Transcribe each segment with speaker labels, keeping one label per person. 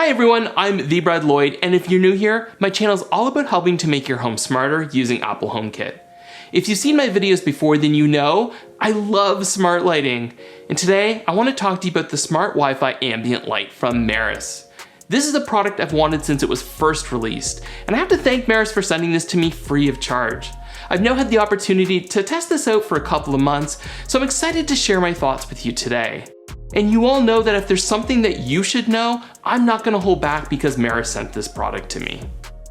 Speaker 1: Hi everyone, I'm the Lloyd, and if you're new here, my channel is all about helping to make your home smarter using Apple Homekit. If you've seen my videos before, then you know I love smart lighting. And today, I want to talk to you about the Smart Wi-Fi Ambient Light from Meross. This is a product I've wanted since it was first released, and I have to thank Meross for sending this to me free of charge. I've now had the opportunity to test this out for a couple of months, so I'm excited to share my thoughts with you today. And you all know that if there's something that you should know, I'm not going to hold back because Meross sent this product to me.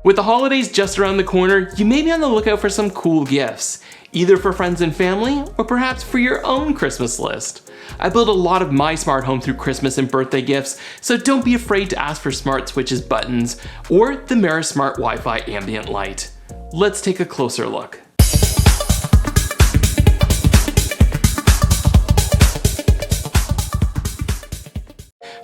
Speaker 1: With the holidays just around the corner, you may be on the lookout for some cool gifts, either for friends and family or perhaps for your own Christmas list. I build a lot of my smart home through Christmas and birthday gifts, so don't be afraid to ask for smart switches buttons or the Meross Smart Wi-Fi Ambient Light. Let's take a closer look.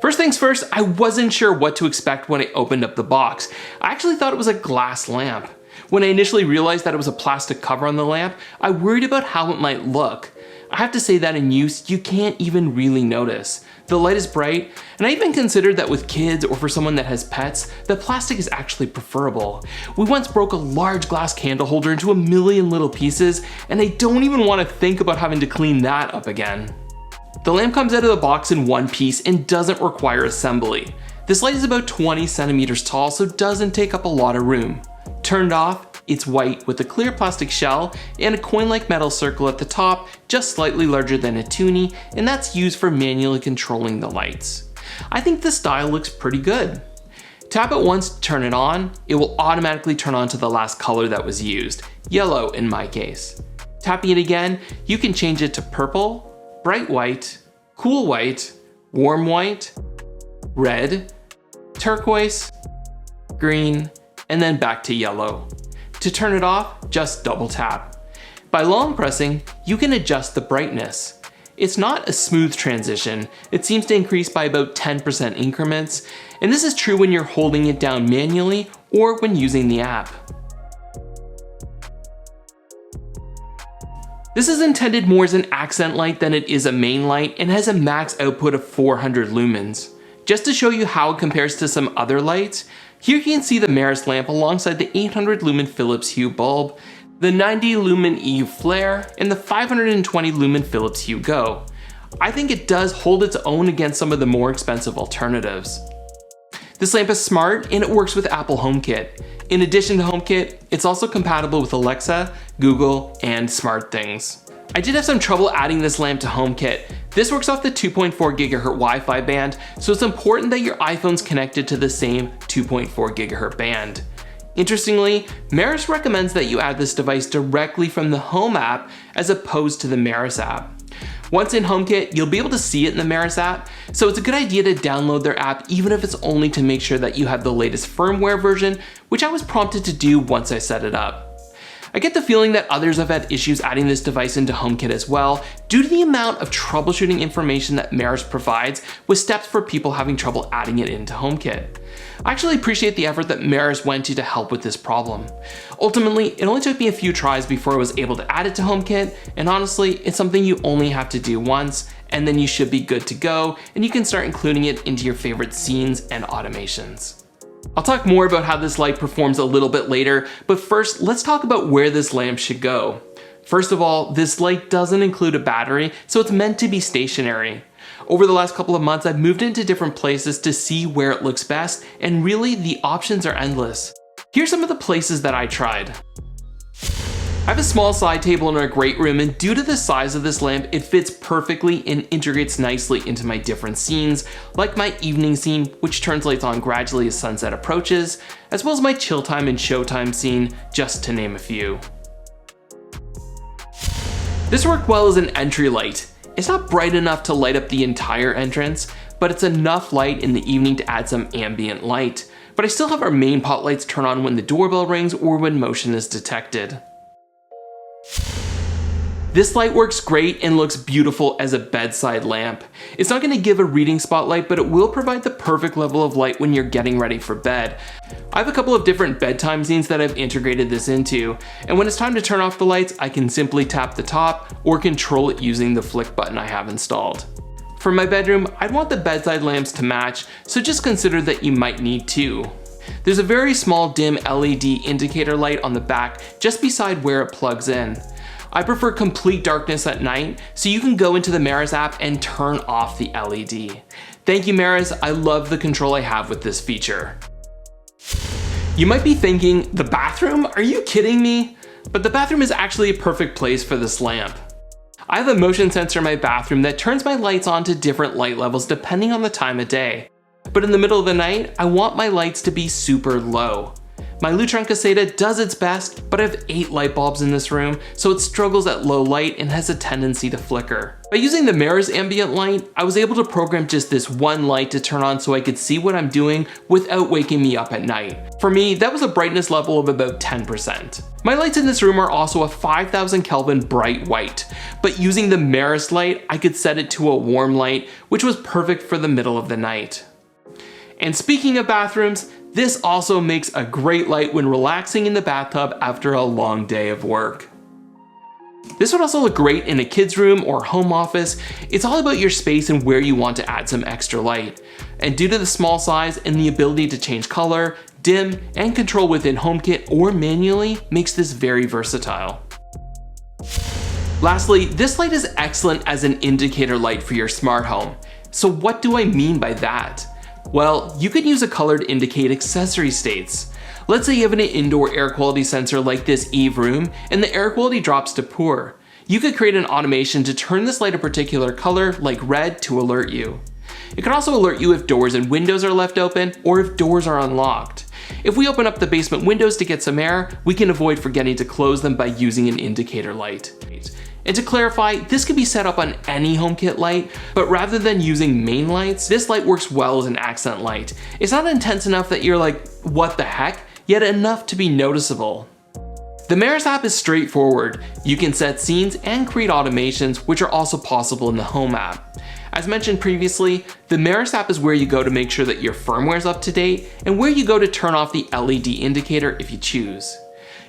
Speaker 1: First things first, I wasn't sure what to expect when I opened up the box. I actually thought it was a glass lamp. When I initially realized that it was a plastic cover on the lamp, I worried about how it might look. I have to say that in use, you can't even really notice. The light is bright, and I even considered that with kids or for someone that has pets, the plastic is actually preferable. We once broke a large glass candle holder into a million little pieces, and I don't even want to think about having to clean that up again. The lamp comes out of the box in one piece and doesn't require assembly. This light is about 20 centimeters tall, so it doesn't take up a lot of room. Turned off, it's white with a clear plastic shell and a coin-like metal circle at the top, just slightly larger than a toonie, and that's used for manually controlling the lights. I think the style looks pretty good. Tap it once to turn it on, it will automatically turn on to the last color that was used, yellow in my case. Tapping it again, you can change it to purple, bright white, cool white, warm white, red, turquoise, green, and then back to yellow. To turn it off, just double tap. By long pressing, you can adjust the brightness. It's not a smooth transition. It seems to increase by about 10% increments, and this is true when you're holding it down manually or when using the app. This is intended more as an accent light than it is a main light and has a max output of 400 lumens. Just to show you how it compares to some other lights, here you can see the Meross lamp alongside the 800 lumen Philips Hue bulb, the 90 lumen EU flare, and the 520 lumen Philips Hue Go. I think it does hold its own against some of the more expensive alternatives. This lamp is smart and it works with Apple Homekit. In addition to HomeKit, it's also compatible with Alexa, Google, and SmartThings. I did have some trouble adding this lamp to HomeKit. This works off the 2.4 GHz Wi-Fi band, so it's important that your iPhone's connected to the same 2.4 GHz band. Interestingly, Meross recommends that you add this device directly from the Home app as opposed to the Meross app. Once in HomeKit, you'll be able to see it in the Meross app, so it's a good idea to download their app even if it's only to make sure that you have the latest firmware version, which I was prompted to do once I set it up. I get the feeling that others have had issues adding this device into HomeKit as well, due to the amount of troubleshooting information that Meross provides with steps for people having trouble adding it into HomeKit. I actually appreciate the effort that Meross went to help with this problem. Ultimately, it only took me a few tries before I was able to add it to HomeKit, and honestly, it's something you only have to do once, and then you should be good to go, and you can start including it into your favorite scenes and automations. I'll talk more about how this light performs a little bit later, but first, let's talk about where this lamp should go. First of all, this light doesn't include a battery, so it's meant to be stationary. Over the last couple of months, I've moved into different places to see where it looks best, and really, the options are endless. Here's some of the places that I tried. I have a small side table in our great room, and due to the size of this lamp, it fits perfectly and integrates nicely into my different scenes, like my evening scene, which turns lights on gradually as sunset approaches, as well as my chill time and showtime scene, just to name a few. This worked well as an entry light. It's not bright enough to light up the entire entrance, but it's enough light in the evening to add some ambient light. But I still have our main pot lights turn on when the doorbell rings or when motion is detected. This light works great and looks beautiful as a bedside lamp. It's not going to give a reading spotlight, but it will provide the perfect level of light when you're getting ready for bed. I have a couple of different bedtime scenes that I've integrated this into, and when it's time to turn off the lights, I can simply tap the top or control it using the flick button I have installed. For my bedroom, I'd want the bedside lamps to match, so just consider that you might need two. There's a very small dim LED indicator light on the back just beside where it plugs in. I prefer complete darkness at night, so you can go into the Meross app and turn off the LED. Thank you, Meross, I love the control I have with this feature. You might be thinking, the bathroom? Are you kidding me? But the bathroom is actually a perfect place for this lamp. I have a motion sensor in my bathroom that turns my lights on to different light levels depending on the time of day. But in the middle of the night, I want my lights to be super low. My Lutron Caseta does its best, but I have 8 light bulbs in this room, so it struggles at low light and has a tendency to flicker. By using the Meross Ambient Light, I was able to program just this one light to turn on so I could see what I'm doing without waking me up at night. For me, that was a brightness level of about 10%. My lights in this room are also a 5000 Kelvin bright white, but using the Meross light, I could set it to a warm light, which was perfect for the middle of the night. And speaking of bathrooms, this also makes a great light when relaxing in the bathtub after a long day of work. This would also look great in a kid's room or home office. It's all about your space and where you want to add some extra light. And due to the small size and the ability to change color, dim, and control within HomeKit or manually makes this very versatile. Lastly, this light is excellent as an indicator light for your smart home. So what do I mean by that? Well, you could use a color to indicate accessory states. Let's say you have an indoor air quality sensor like this Eve room and the air quality drops to poor. You could create an automation to turn this light a particular color like red to alert you. It can also alert you if doors and windows are left open or if doors are unlocked. If we open up the basement windows to get some air, we can avoid forgetting to close them by using an indicator light. And to clarify, this can be set up on any HomeKit light, but rather than using main lights, this light works well as an accent light. It's not intense enough that you're like, what the heck? Yet enough to be noticeable. The Meross app is straightforward. You can set scenes and create automations, which are also possible in the Home app. As mentioned previously, the Meross app is where you go to make sure that your firmware is up to date and where you go to turn off the LED indicator if you choose.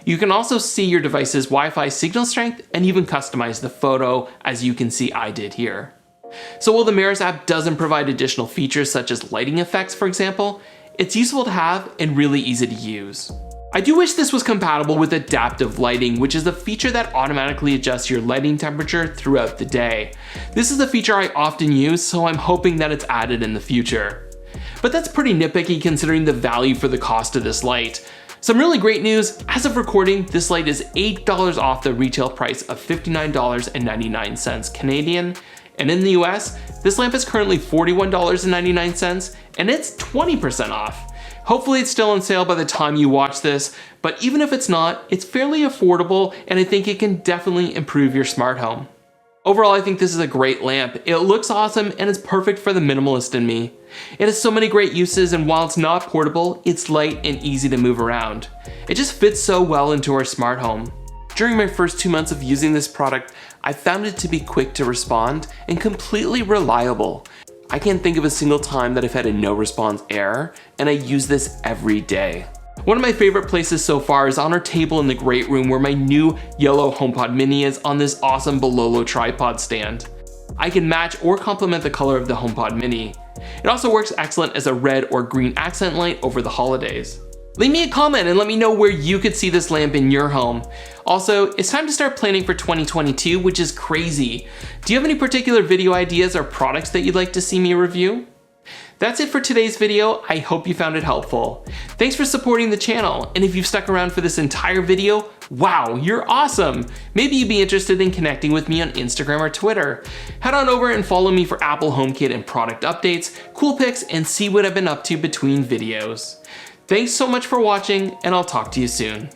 Speaker 1: You can also see your device's Wi-Fi signal strength and even customize the photo, as you can see I did here. So while the Meross app doesn't provide additional features such as lighting effects, for example, it's useful to have and really easy to use. I do wish this was compatible with adaptive lighting, which is a feature that automatically adjusts your lighting temperature throughout the day. This is a feature I often use, so I'm hoping that it's added in the future. But that's pretty nitpicky considering the value for the cost of this light. Some really great news, as of recording, this light is $8 off the retail price of $59.99 Canadian, and in the US, this lamp is currently $41.99, and it's 20% off. Hopefully it's still on sale by the time you watch this, but even if it's not, it's fairly affordable, and I think it can definitely improve your smart home. Overall, I think this is a great lamp. It looks awesome and it's perfect for the minimalist in me. It has so many great uses, and while it's not portable, it's light and easy to move around. It just fits so well into our smart home. During my first 2 months of using this product, I found it to be quick to respond and completely reliable. I can't think of a single time that I've had a no response error, and I use this every day. One of my favorite places so far is on our table in the great room where my new yellow HomePod mini is on this awesome Bololo tripod stand. I can match or complement the color of the HomePod mini. It also works excellent as a red or green accent light over the holidays. Leave me a comment and let me know where you could see this lamp in your home. Also, it's time to start planning for 2022, which is crazy. Do you have any particular video ideas or products that you'd like to see me review? That's it for today's video. I hope you found it helpful. Thanks for supporting the channel, and if you've stuck around for this entire video, wow, you're awesome! Maybe you'd be interested in connecting with me on Instagram or Twitter. Head on over and follow me for Apple HomeKit and product updates, cool pics, and see what I've been up to between videos. Thanks so much for watching, and I'll talk to you soon.